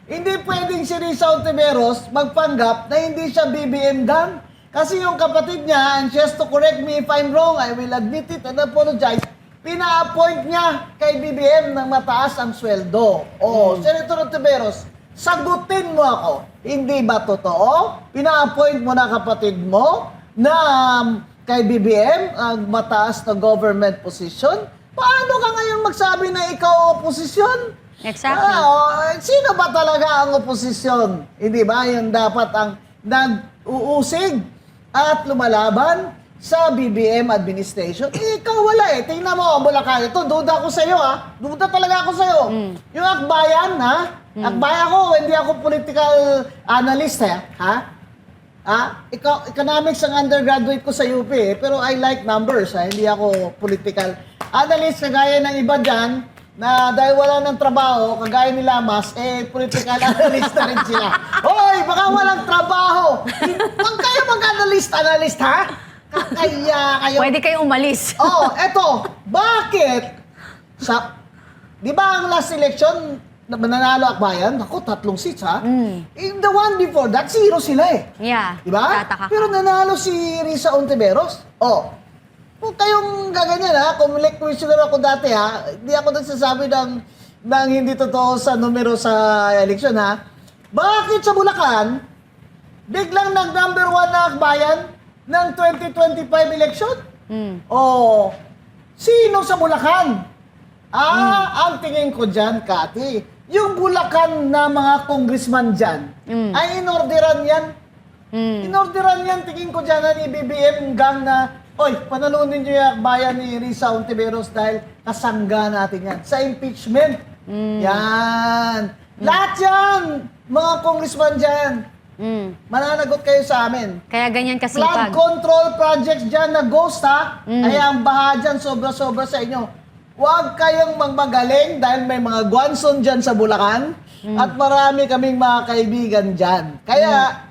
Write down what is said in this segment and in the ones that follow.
Hindi pwedeng si Risa Ontiveros magpanggap na hindi siya BBM gang. Kasi yung kapatid niya, and she has to correct me if I'm wrong, I will admit it and apologize, pina-appoint niya kay BBM ng mataas ang sweldo. Senator Ontiveros, sagutin mo ako. Hindi ba totoo? Pina-appoint mo na kapatid mo na kay BBM ang mataas na government position? Paano ka ngayon magsabi na ikaw oposisyon? Exactly. Sino ba talaga ang oposisyon? Hindi ba yung dapat ang nag-uusig at lumalaban sa BBM administration? Ikaw wala eh. Tingnan mo, Bulacan. Ito, duda ako sa'yo ha. Duda talaga ako sa'yo. Yung Akbayan ha. Akbayan ako, hindi ako political analyst ha. Economics ang undergraduate ko sa UP eh. Pero I like numbers ha. Hindi ako political analyst kagaya ng iba dyan na dahil wala ng trabaho, kagaya ni Lamas, political analyst na rin sila. Hoy, baka walang trabaho. Huwag kayo mag-analyst, ha? Kaya kayo... Pwede kayo umalis. Eto, bakit? Di ba ang last election, nanalo Akbayan? Ako, 3 seats, ha? In the one before that, 0 sila eh. Yeah. Di ba? Tataka ka. Pero nanalo si Risa Ontiveros. Kung kayong gaganyan ha, kung commissioner ako dati ha, hindi ako nagsasabi ng hindi totoo sa numero sa eleksyon ha. Bakit sa Bulacan, biglang nag-number 1 na Akbayan ng 2025 election? Sino sa Bulacan? Ang tingin ko dyan, Kati, yung Bulacan na mga congressman dyan, ay inorderan yan. Inorderan yan, tingin ko dyan ni BBM gang na, oy, panalunin nyo yung bayan ni Risa Ontiveros dahil kasangga natin yan. Sa impeachment. Yan. Lahat yan, mga congressman dyan. Mananagot kayo sa amin. Kaya ganyan Flood kasipag. control projects dyan na ghost ha. Kaya ang baha dyan sobra-sobra sa inyo. Huwag kayong magmagaling dahil may mga Guanson dyan sa Bulacan at marami kaming mga kaibigan dyan. Kaya,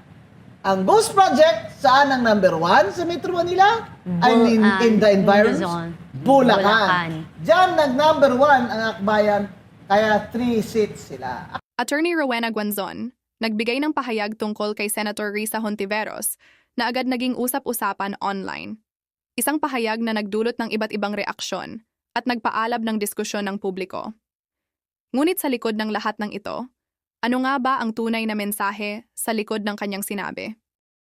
ang Ghost Project, saan ang number 1 sa Metro Manila? I mean, in the environment, Bulacan. Diyan nag-number 1 ang Akbayan, kaya 3 seats sila. Attorney Rowena Guanzon, nagbigay ng pahayag tungkol kay Senator Risa Hontiveros na agad naging usap-usapan online. Isang pahayag na nagdulot ng iba't ibang reaksyon at nagpaalab ng diskusyon ng publiko. Ngunit sa likod ng lahat ng ito, ano nga ba ang tunay na mensahe sa likod ng kanyang sinabi?